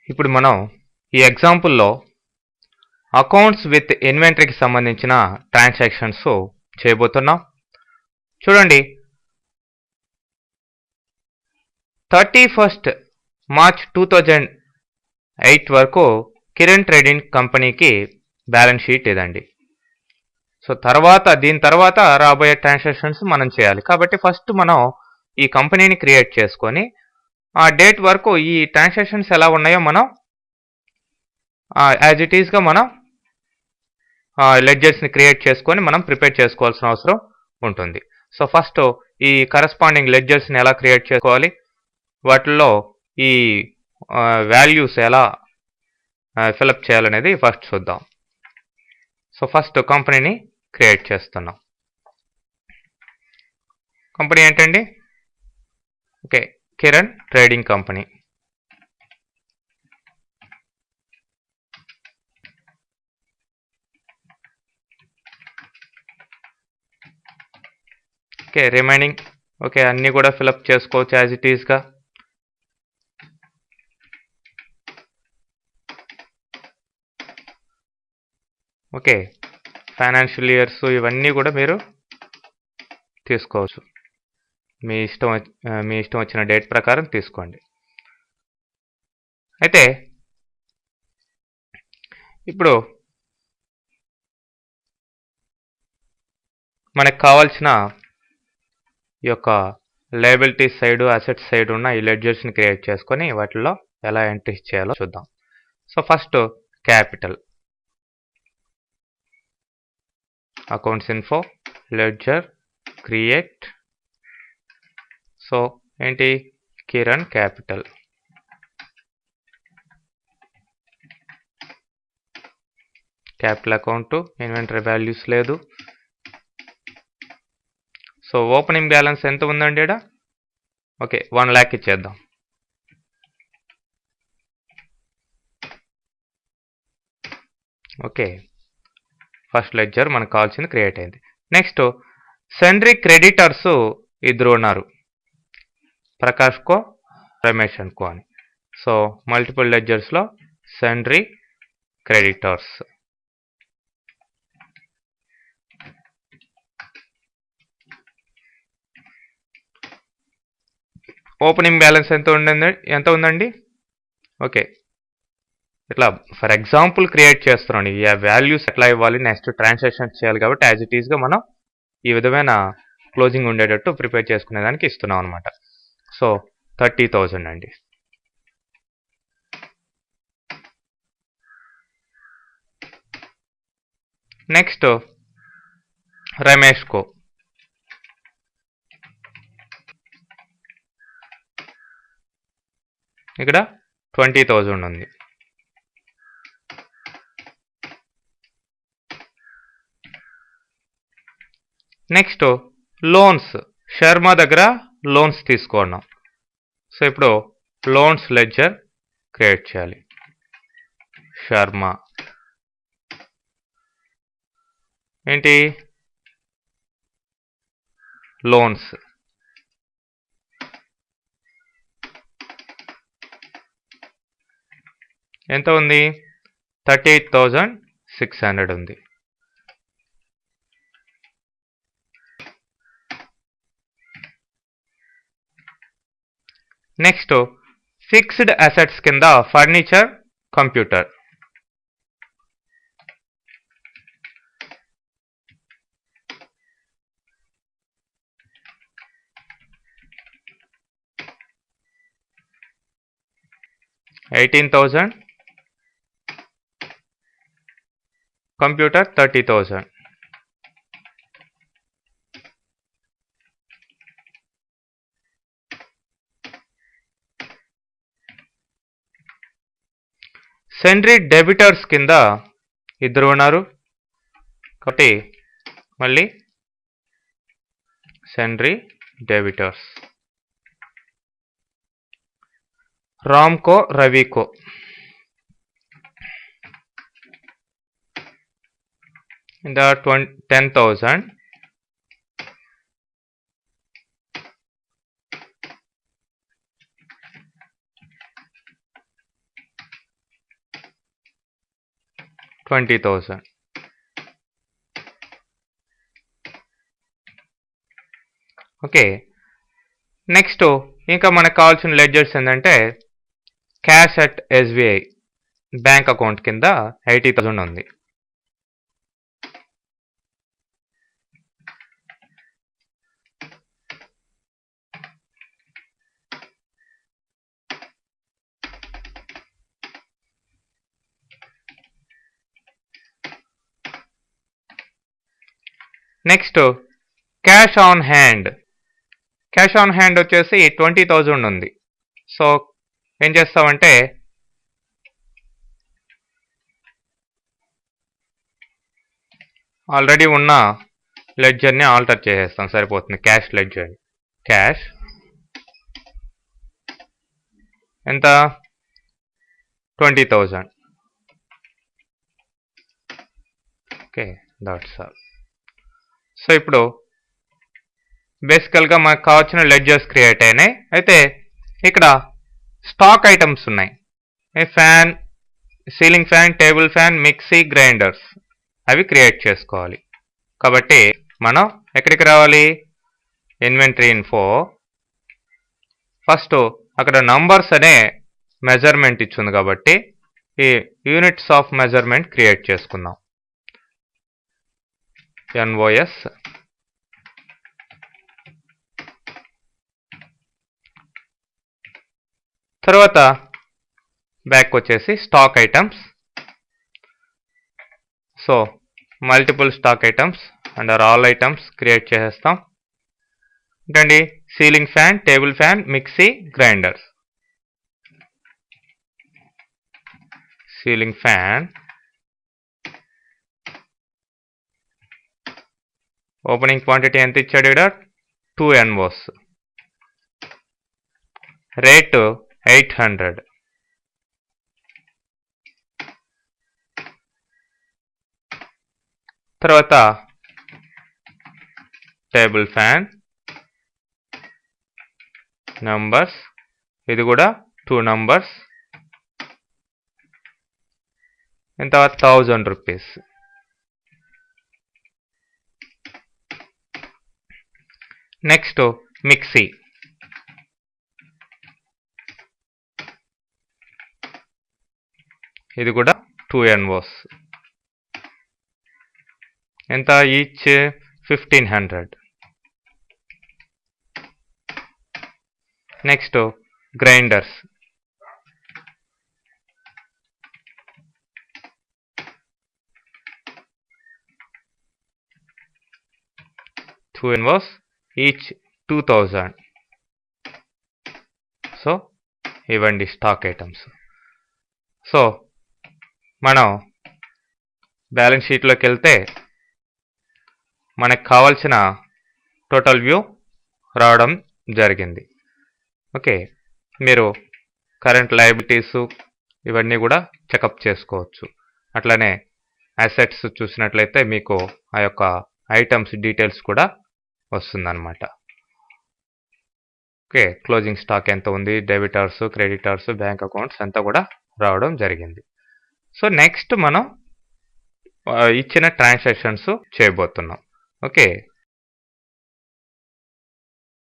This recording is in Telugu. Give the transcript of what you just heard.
ఇప్పుడు మనం ఈ ఎగ్జాంపుల్లో అకౌంట్స్ విత్ ఇన్వెంటరీకి సంబంధించిన ట్రాన్సాక్షన్స్ చేయబోతున్నాం. చూడండి, 31st March 2008 వరకు కిరణ్ ట్రేడింగ్ కంపెనీకి బ్యాలెన్స్ షీట్ ఇదండి. సో దీని తర్వాత రాబోయే ట్రాన్సాక్షన్స్ మనం చేయాలి. కాబట్టి ఫస్ట్ మనం ఈ కంపెనీని క్రియేట్ చేసుకొని ఆ డేట్ వరకు ఈ ట్రాన్సాక్షన్స్ ఎలా ఉన్నాయో మనం యాజ్ ఇట్ ఈస్గా మనం లెడ్జర్స్ని క్రియేట్ చేసుకొని మనం ప్రిపేర్ చేసుకోవాల్సిన అవసరం ఉంటుంది. సో ఫస్ట్ ఈ కరస్పాండింగ్ లెడ్జర్స్ని ఎలా క్రియేట్ చేసుకోవాలి, వాటిల్లో ఈ వాల్యూస్ ఎలా ఫిలప్ చేయాలనేది ఫస్ట్ చూద్దాం. సో ఫస్ట్ కంపెనీని క్రియేట్ చేస్తున్నాం. కంపెనీ ఏంటండి? Okay, Kiran trading company. Okay, remaining okay అన్నీ కూడా ఫిలప్ చేసుకోవచ్చు యాజ్ ఇట్ ఈస్గా. ఓకే, ఫైనాన్షియల్ ఇయర్స్ ఇవన్నీ కూడా మీరు తీసుకోవచ్చు, మీ ఇష్టం వచ్చిన డేట్ ప్రకారం తీసుకోండి. అయితే ఇప్పుడు మనకు కావాల్సిన ఈ యొక్క లయబిలిటీ సైడ్, అసెట్ సైడ్ ఉన్న ఈ లెడ్జర్స్ని క్రియేట్ చేసుకొని వాటిల్లో ఎలా ఎంట్రీస్ చేయాలో చూద్దాం. So first capital, accounts info, ledger, create. So ఏంటి? Kiran capital. Capital account, inventory values లేదు. సో ఓపెనింగ్ బ్యాలెన్స్ ఎంత ఉందండి ఇక్కడ? ఓకే, 1 lakh ఇచ్చేద్దాం. ఓకే, ఫస్ట్ లెడ్జర్ మనకు కావాల్సింది క్రియేట్ అయింది. నెక్స్ట్ సెండ్రీ క్రెడిటర్స్ ఇద్దరు ఉన్నారు, ప్రకాష్ కో, రమేష్ కో అని. సో మల్టిపుల్ లెడ్జర్స్లో సెండ్రీ క్రెడిటర్స్. ఓపెనింగ్ బ్యాలెన్స్ ఎంత ఉందండి? ఓకే, ఇట్లా ఫర్ ఎగ్జాంపుల్ క్రియేట్ చేస్తున్నాను. ఈ వాల్యూస్ ఎట్లా ఇవ్వాలి, నెక్స్ట్ ట్రాన్సాక్షన్స్ చేయాలి కాబట్టి యాజ్ ఇట్ ఈస్గా మనం ఈ విధమైన క్లోజింగ్ ఉండేటట్టు ప్రిపేర్ చేసుకునేదానికి ఇస్తున్నాం అనమాట. సో 30,000 అండి. నెక్స్ట్ రమేష్ కో, ఇక్కడ 20,000 ఉంది. నెక్స్ట్ లోన్స్, శర్మ దగ్గర లోన్స్ తీసుకున్నాం. సో ఇప్పుడు లోన్స్ లెడ్జర్ క్రియేట్ చేయాలి. శర్మ ఏంటి? లోన్స్. ఎంత ఉంది? 38,600 ఉంది. నెక్స్ట్ ఫిక్స్డ్ అసెట్స్ కింద furniture, computer. $18,000, computer 30,000. Sundry debtors కింద ఇద్దరు ఉన్నారు కాబట్టి మళ్ళీ sundry debtors. Ramco, Ravico. in the 10,000. 20,000. Okay, next ఇంకా మనకు కావాల్సిన లెడ్జర్స్ ఏంటంటే cash at SBI bank account కింద 80,000 ఉంది. Next cash on hand. Cash on hand వచ్చేసి 20,000 ఉంది. సో ఏం చేస్తామంటే ఆల్రెడీ ఉన్న లెడ్జర్ని ఆల్టర్ చేసేస్తాం, సరిపోతుంది. క్యాష్ లెడ్జర్, క్యాష్ ఎంత 20,000. Okay, that's all. సో ఇప్పుడు బేసికల్గా మనకు కావాల్సిన లెడ్జర్స్ క్రియేట్ అయినాయి. అయితే ఇక్కడ స్టాక్ ఐటమ్స్ ఉన్నాయి. Fan, ceiling fan, table fan, mixie, grinders అవి క్రియేట్ చేసుకోవాలి. కాబట్టి మనం ఎక్కడికి రావాలి? Inventory info. ఫస్ట్ అక్కడ నంబర్స్ అనే మెజర్మెంట్ ఇచ్చింది కాబట్టి ఈ యూనిట్స్ ఆఫ్ మెజర్మెంట్ క్రియేట్ చేసుకుందాం. NOS తర్వాత బ్యాక్ వచ్చేసి stock items. So multiple stock items under all items create చేసేస్తాం. ఏంటండి? Ceiling fan, table fan, mixie, grinders. Ceiling fan, opening quantity ఎంత ఇచ్చాడు ఇక్కడ? 2 NOS. రేటు 800. తర్వాత టేబుల్ ఫ్యాన్ నంబర్స్, ఇది కూడా 2 నంబర్స్. ఎంత? 1000 రూపీస్. నెక్స్ట్ మిక్సీ, ఇది కూడా 2 NOS. ఎంత? Each 1500. Next grinders, two NOS, each 2000. So ఇవ్వండి స్టాక్ ఐటమ్స్. సో మనం బ్యాలెన్స్ షీట్లోకి వెళ్తే మనకు కావాల్సిన టోటల్ వ్యూ రావడం జరిగింది. ఓకే, మీరు కరెంట్ లయబిలిటీస్ ఇవన్నీ కూడా చెకప్ చేసుకోవచ్చు. అట్లనే అసెట్స్ చూసినట్లయితే మీకు ఆ యొక్క ఐటమ్స్ డీటెయిల్స్ కూడా వస్తుందన్నమాట. ఓకే, క్లోజింగ్ స్టాక్ ఎంత ఉంది, డెబిటర్స్, క్రెడిటర్స్, బ్యాంక్ అకౌంట్స్ అంతా కూడా రావడం జరిగింది. సో నెక్స్ట్ మనం ఇచ్చిన ట్రాన్సాక్షన్స్ చేయబోతున్నాం. ఓకే,